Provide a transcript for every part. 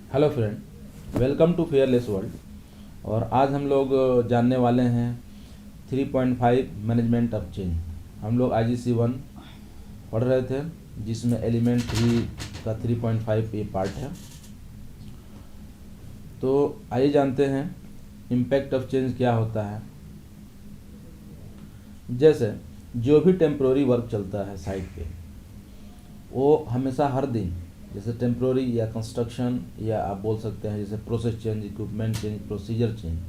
Hello friend, welcome to fearless world. और आज हम लोग जानने वाले हैं 3.5 मैनेजमेंट ऑफ चेंज। हम लोग IGC 1 पढ़ रहे थे, जिसमें एलिमेंट 3 का 3.5 ये पार्ट है। तो आइए जानते हैं इम्पैक्ट ऑफ चेंज क्या होता है। जैसे जो भी टेम्प्रोरी वर्क चलता है साइट पे, वो हमेशा हर दिन, जैसे टेम्प्रोरी या कंस्ट्रक्शन, या आप बोल सकते हैं जैसे process change, equipment change, procedure change,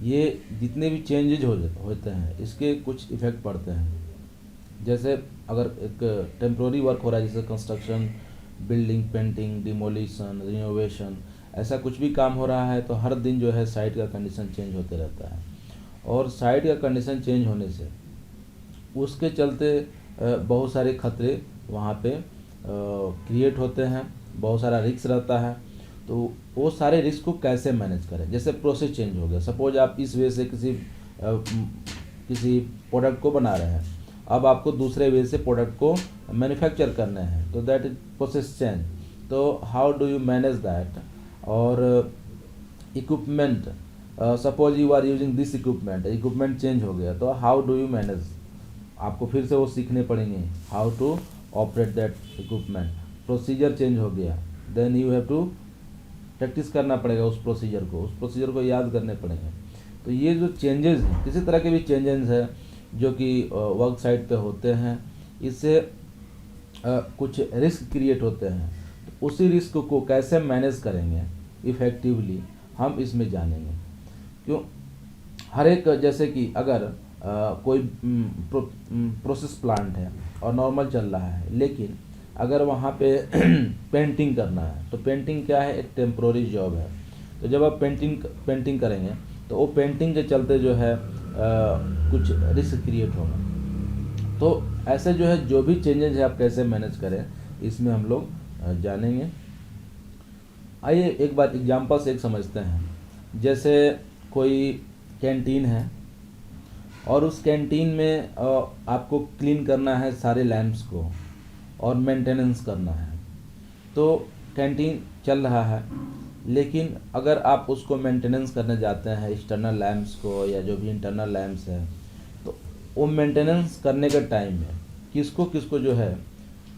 ये जितने भी चेंजेज होते हैं इसके कुछ इफ़ेक्ट पड़ते हैं। जैसे अगर एक टेम्प्रोरी वर्क हो रहा है, जैसे construction, building, painting, demolition, renovation, ऐसा कुछ भी काम हो रहा है, तो हर दिन जो है साइट का कंडीशन चेंज होते रहता है। और साइट का कंडीशन चेंज होने से उसके चलते बहुत सारे खतरे वहाँ पे क्रिएट होते हैं, बहुत सारा रिस्क रहता है। तो वो सारे रिस्क को कैसे मैनेज करें। जैसे प्रोसेस चेंज हो गया, सपोज आप इस वे से किसी प्रोडक्ट को बना रहे हैं, अब आपको दूसरे वे से प्रोडक्ट को मैन्युफैक्चर करना है, तो दैट इज प्रोसेस चेंज। तो how do you manage that. और equipment, suppose you are using this equipment change हो गया, तो हाउ डू यू मैनेज। आपको फिर से वो सीखने पड़ेंगे, how to operate that equipment. Procedure change हो गया, then you have to practice करना पड़ेगा उस प्रोसीजर को याद करने पड़ेंगे। तो ये जो चेंजेस हैं, किसी तरह के भी चेंजेस हैं जो कि वर्क साइट पे होते हैं, इससे कुछ रिस्क क्रिएट होते हैं। तो उसी रिस्क को कैसे मैनेज करेंगे इफ़ेक्टिवली, हम इसमें जानेंगे। क्यों, हर एक, जैसे कि अगर कोई प्रोसेस प्लांट है और नॉर्मल चल रहा है, लेकिन अगर वहाँ पे पेंटिंग करना है, तो पेंटिंग क्या है, एक टेम्प्रोरी जॉब है। तो जब आप पेंटिंग करेंगे, तो वो पेंटिंग के चलते जो है कुछ रिस्क क्रिएट होगा। तो ऐसे जो है, जो भी चेंजेस है, आप कैसे मैनेज करें, इसमें हम लोग जानेंगे। आइए एक बार एग्जांपल से एक समझते हैं। जैसे कोई कैंटीन है, और उस कैंटीन में आपको क्लीन करना है सारे लैंप्स को, और मेंटेनेंस करना है। तो कैंटीन चल रहा है, लेकिन अगर आप उसको मेंटेनेंस करने जाते हैं, एक्सटर्नल लैंप्स को या जो भी इंटरनल लैंप्स है, तो वो मेंटेनेंस करने के टाइम में किसको किसको जो है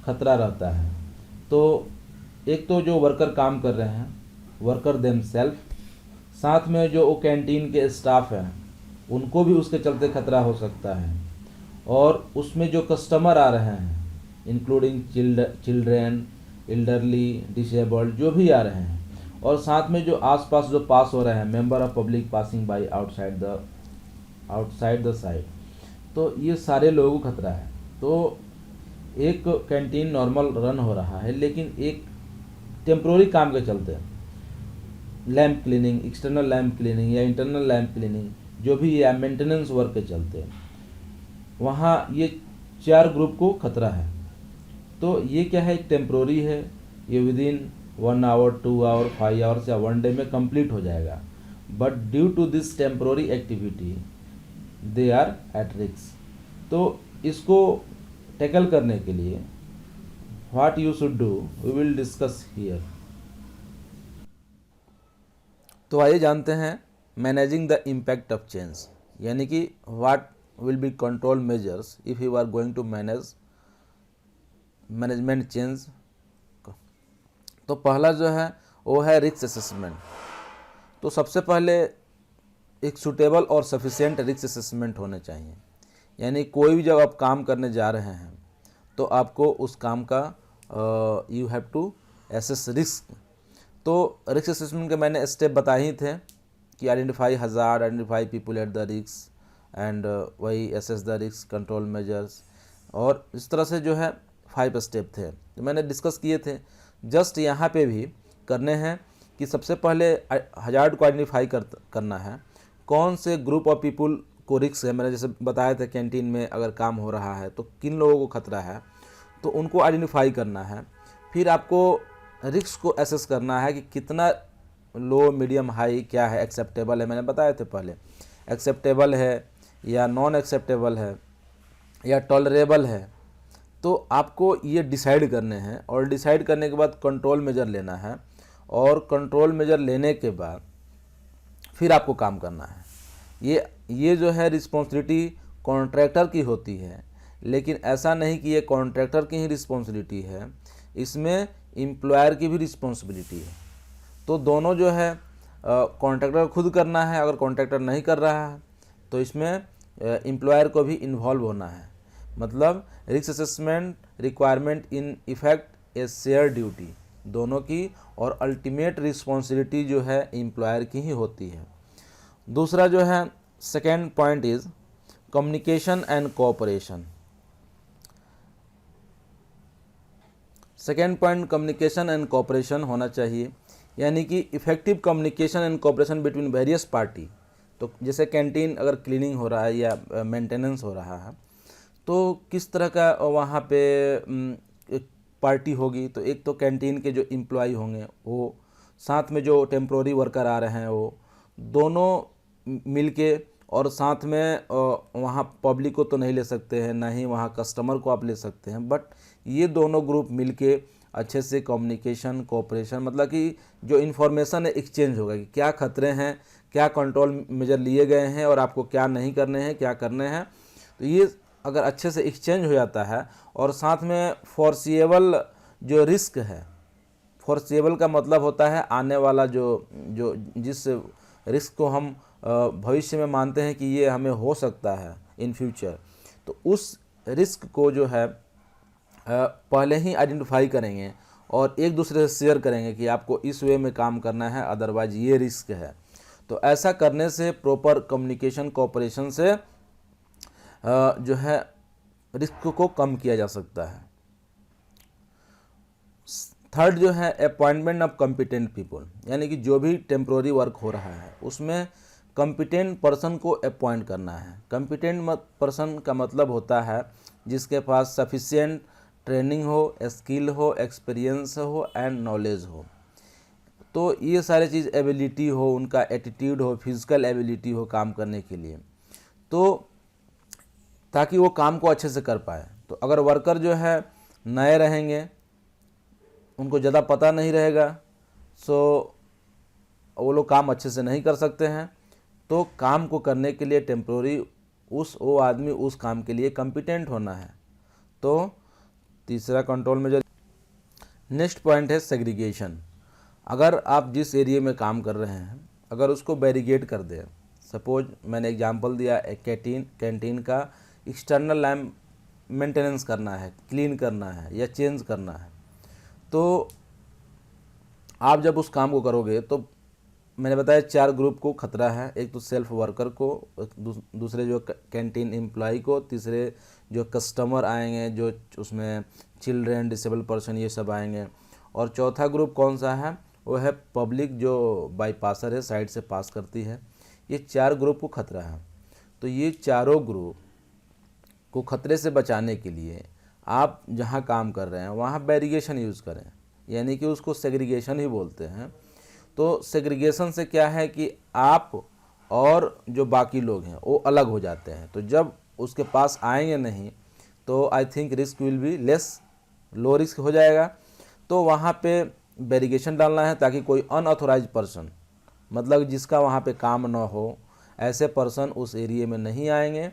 खतरा रहता है। तो एक तो जो वर्कर काम कर रहे हैं, वर्कर देमसेल्फ, साथ में जो वो कैंटीन के स्टाफ हैं, उनको भी उसके चलते खतरा हो सकता है। और उसमें जो कस्टमर आ रहे हैं, इंक्लूडिंग चिल्ड्रेन, एल्डरली, डिसेबल्ड, जो भी आ रहे हैं, और साथ में जो आसपास जो पास हो रहे हैं, member of public passing by outside the site, तो ये सारे लोगों को खतरा है। तो एक कैंटीन नॉर्मल रन हो रहा है, लेकिन एक टेम्प्रोरी काम के चलते lamp cleaning, external lamp cleaning या इंटरनल लैंप क्लीनिंग, जो भी या मेंटेनेंस वर्क के चलते वहाँ ये 4 ग्रुप को खतरा है। तो ये क्या है, एक टेम्प्रोरी है, ये विदिन 1 आवर, 2 आवर, 5 आवर्स या 1 डे में कंप्लीट हो जाएगा। But due to this temporary activity they are at risk. तो इसको टैकल करने के लिए what you should do, we will discuss here. तो आइए जानते हैं managing the impact of change, यानी कि what will be control measures if you are going to management change. तो पहला जो है वो है रिस्क असेसमेंट। तो सबसे पहले एक सूटेबल और सफिशिएंट रिस्क असेसमेंट होने चाहिए। यानी कोई भी जब आप काम करने जा रहे हैं, तो आपको उस काम का you have to assess risk. तो रिस्क असेसमेंट के मैंने स्टेप बताए ही थे कि identify hazard, identify people at the risk, and वही assess the risk, control measures, और इस तरह से जो है 5 स्टेप थे तो मैंने डिस्कस किए थे। जस्ट यहाँ पे भी करने हैं कि सबसे पहले हज़ार्ड को आइडेंटिफाई करना है, कौन से ग्रुप ऑफ पीपल को रिस्क है। मैंने जैसे बताया था, कैंटीन में अगर काम हो रहा है तो किन लोगों को खतरा है, तो उनको आइडेंटिफाई करना है। फिर आपको रिस्क को एसेस करना है कि कितना लो, मीडियम, हाई क्या है, एक्सेप्टेबल है। मैंने बताए थे पहले, एक्सेप्टेबल है या नॉन एक्सेप्टेबल है या टॉलरेबल है। तो आपको ये डिसाइड करने हैं, और डिसाइड करने के बाद कंट्रोल मेजर लेना है। और कंट्रोल मेजर लेने के बाद फिर आपको काम करना है। ये जो है रिस्पॉन्सिबिलिटी कॉन्ट्रैक्टर की होती है, लेकिन ऐसा नहीं कि ये कॉन्ट्रैक्टर की ही रिस्पॉन्सिबिलिटी है, इसमें एम्प्लॉयर की भी रिस्पॉन्सिबिलिटी है। तो दोनों जो है कॉन्ट्रैक्टर खुद करना है, अगर कॉन्ट्रैक्टर नहीं कर रहा है तो इसमें एम्प्लॉयर को भी इन्वॉल्व होना है। मतलब risk assessment requirement in effect A share duty, दोनों की, और अल्टीमेट रिस्पॉन्सिबिलिटी जो है एम्प्लॉयर की ही होती है। दूसरा जो है second point is communication and cooperation. Second point communication and cooperation होना चाहिए, यानी कि effective communication and cooperation between various party. तो जैसे कैंटीन अगर क्लीनिंग हो रहा है या मेंटेनेंस हो रहा है तो किस तरह का वहाँ पे एक पार्टी होगी। तो एक तो कैंटीन के जो एम्प्लॉय होंगे वो, साथ में जो टेम्प्रोरी वर्कर आ रहे हैं वो, दोनों मिलके, और साथ में वहाँ पब्लिक को तो नहीं ले सकते हैं, ना ही वहाँ कस्टमर को आप ले सकते हैं, बट ये दोनों ग्रुप मिलके अच्छे से कम्युनिकेशन कोऑपरेशन, मतलब कि जो इन्फॉर्मेशन है एक्सचेंज होगा कि क्या खतरे हैं, क्या कंट्रोल मेजर लिए गए हैं और आपको क्या नहीं करने हैं, क्या करने हैं। तो ये अगर अच्छे से एक्सचेंज हो जाता है, और साथ में फोर्सिएबल जो रिस्क है, फोर्सिएबल का मतलब होता है आने वाला जो जिस रिस्क को हम भविष्य में मानते हैं कि ये हमें हो सकता है इन फ्यूचर, तो उस रिस्क को जो है पहले ही आइडेंटिफाई करेंगे और एक दूसरे से शेयर करेंगे कि आपको इस वे में काम करना है, अदरवाइज ये रिस्क है। तो ऐसा करने से, प्रॉपर कम्युनिकेशन कोऑपरेशन से जो है रिस्क को कम किया जा सकता है। थर्ड जो है अपॉइंटमेंट ऑफ कॉम्पिटेंट पीपल, यानी कि जो भी टेम्प्रोरी वर्क हो रहा है उसमें कॉम्पिटेंट पर्सन को अपॉइंट करना है। कॉम्पिटेंट पर्सन का मतलब होता है जिसके पास सफिशिएंट ट्रेनिंग हो, स्किल हो, एक्सपीरियंस हो एंड नॉलेज हो। तो ये सारे चीज़ एबिलिटी हो, उनका एटीट्यूड हो, फिजिकल एबिलिटी हो काम करने के लिए, तो ताकि वो काम को अच्छे से कर पाए। तो अगर वर्कर जो है नए रहेंगे, उनको ज़्यादा पता नहीं रहेगा, सो वो लोग काम अच्छे से नहीं कर सकते हैं। तो काम को करने के लिए टेम्प्रोरी वो आदमी उस काम के लिए कॉम्पिटेंट होना है। तो तीसरा कंट्रोल मेजर। नेक्स्ट पॉइंट है सेग्रीगेशन। अगर आप जिस एरिया में काम कर रहे हैं अगर उसको बैरिगेड कर दें, सपोज मैंने एग्जांपल दिया एक कैंटीन का एक्सटर्नल लैम्प मेंटेनेंस करना है, क्लीन करना है या चेंज करना है, तो आप जब उस काम को करोगे तो मैंने बताया 4 ग्रुप को खतरा है। एक तो सेल्फ वर्कर को, दूसरे जो कैंटीन एम्प्लॉय को, तीसरे जो कस्टमर आएंगे, जो उसमें चिल्ड्रेन, डिसेबल पर्सन, ये सब आएंगे, और चौथा ग्रुप कौन सा है, वो है पब्लिक जो बाईपासर है, साइड से पास करती है। ये 4 ग्रुप को खतरा है। तो ये चारों ग्रुप को खतरे से बचाने के लिए आप जहाँ काम कर रहे हैं वहाँ बैरिगेशन यूज़ करें, यानी कि उसको सेग्रीगेशन ही बोलते हैं। तो सेग्रीगेशन से क्या है कि आप और जो बाकी लोग हैं वो अलग हो जाते हैं। तो जब उसके पास आएंगे नहीं तो I think risk will be less, low risk हो जाएगा। तो वहाँ पे बैरिगेशन डालना है ताकि कोई अनऑथोराइज पर्सन, मतलब जिसका वहाँ पे काम ना हो, ऐसे पर्सन उस एरिया में नहीं आएंगे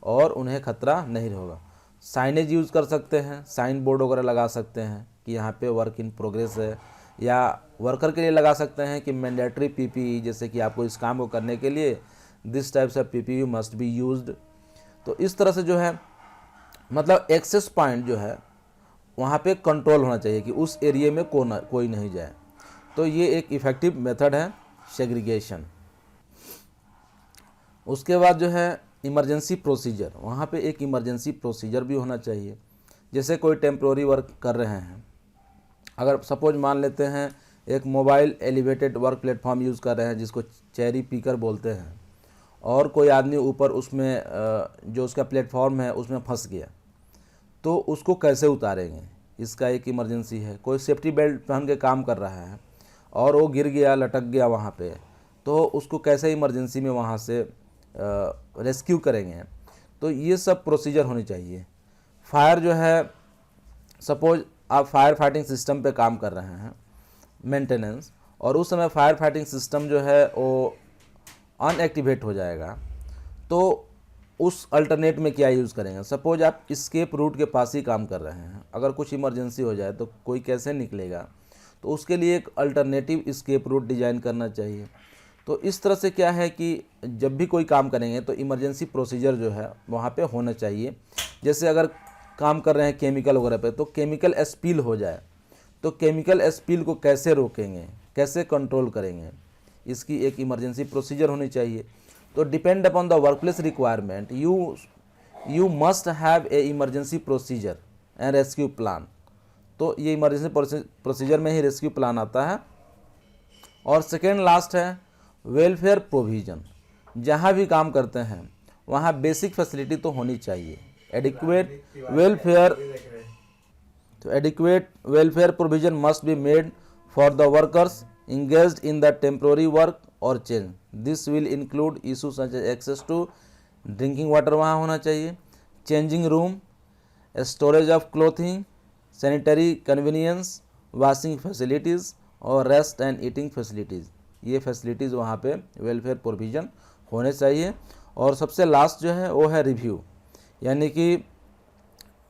और उन्हें खतरा नहीं होगा। साइनेज यूज़ कर सकते हैं, साइन बोर्ड वगैरह लगा सकते हैं कि यहाँ पे वर्क इन प्रोग्रेस है, या वर्कर के लिए लगा सकते हैं कि मैंडेटरी पीपीई, जैसे कि आपको इस काम को करने के लिए this types of PPE must be used. तो इस तरह से जो है मतलब एक्सेस पॉइंट जो है वहाँ पे कंट्रोल होना चाहिए कि उस एरिया में कोई नहीं जाए। तो ये एक इफ़ेक्टिव मेथड है सेग्रीगेशन। उसके बाद जो है इमरजेंसी प्रोसीजर, वहाँ पे एक इमरजेंसी प्रोसीजर भी होना चाहिए। जैसे कोई टेम्प्रोरी वर्क कर रहे हैं, अगर सपोज मान लेते हैं एक mobile elevated work platform use कर रहे हैं जिसको चेरी पिकर बोलते हैं, और कोई आदमी ऊपर उसमें जो उसका प्लेटफॉर्म है उसमें फंस गया, तो उसको कैसे उतारेंगे, इसका एक इमरजेंसी है। कोई सेफ्टी बेल्ट पहन के काम कर रहा है और वो गिर गया, लटक गया वहाँ पे, तो उसको कैसे इमरजेंसी में वहाँ से रेस्क्यू करेंगे। तो ये सब प्रोसीजर होनी चाहिए। फायर जो है, सपोज आप फायर फाइटिंग सिस्टम पे काम कर रहे हैं मेंटेनेंस, और उस समय फायर फाइटिंग सिस्टम जो है वो अनएक्टिवेट हो जाएगा, तो उस अल्टरनेट में क्या यूज़ करेंगे। सपोज आप एस्केप रूट के पास ही काम कर रहे हैं, अगर कुछ इमरजेंसी हो जाए तो कोई कैसे निकलेगा, तो उसके लिए एक अल्टरनेटिव एस्केप रूट डिज़ाइन करना चाहिए। तो इस तरह से क्या है कि जब भी कोई काम करेंगे तो इमरजेंसी प्रोसीजर जो है वहाँ पे होना चाहिए। जैसे अगर काम कर रहे हैं केमिकल वगैरह पे, तो केमिकल स्पिल हो जाए तो केमिकल स्पिल को कैसे रोकेंगे, कैसे कंट्रोल करेंगे, इसकी एक इमरजेंसी प्रोसीजर होनी चाहिए। तो depend upon the workplace requirement you must have a emergency procedure and rescue plan. तो ये इमरजेंसी प्रोसीजर में ही रेस्क्यू प्लान आता है। और सेकेंड लास्ट है वेलफेयर प्रोविज़न। जहाँ भी काम करते हैं वहाँ बेसिक फैसिलिटी तो होनी चाहिए, adequate welfare provision must be made for the workers engaged in the temporary work or change. This will include issues such as access to drinking water वहाँ होना चाहिए, changing room, storage of clothing, sanitary convenience, washing facilities और rest and eating facilities. ये facilities वहाँ पे welfare provision होने चाहिए। और सबसे लास्ट जो है वो है रिव्यू, यानी कि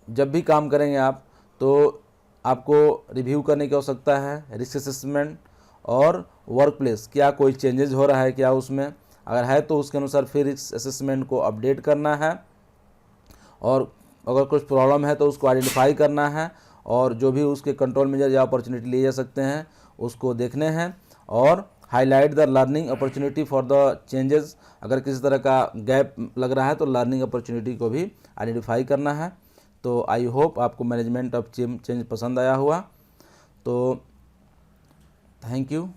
जब भी काम करेंगे आप तो आपको रिव्यू करने की आवश्यकता है, रिस्क असेसमेंट और वर्क प्लेस क्या कोई चेंजेस हो रहा है क्या उसमें, अगर है तो उसके अनुसार फिर रिस्क असेसमेंट को अपडेट करना है, और अगर कुछ प्रॉब्लम है तो उसको आइडेंटिफाई करना है, और जो भी उसके कंट्रोल मेजर या अपॉर्चुनिटी लिए जा सकते हैं उसको देखने हैं, और highlight the learning opportunity for the changes. अगर किसी तरह का गैप लग रहा है तो लर्निंग अपॉर्चुनिटी को भी आइडेंटिफाई करना है। तो आई होप आपको मैनेजमेंट ऑफ चेंज पसंद आया हुआ। तो थैंक यू।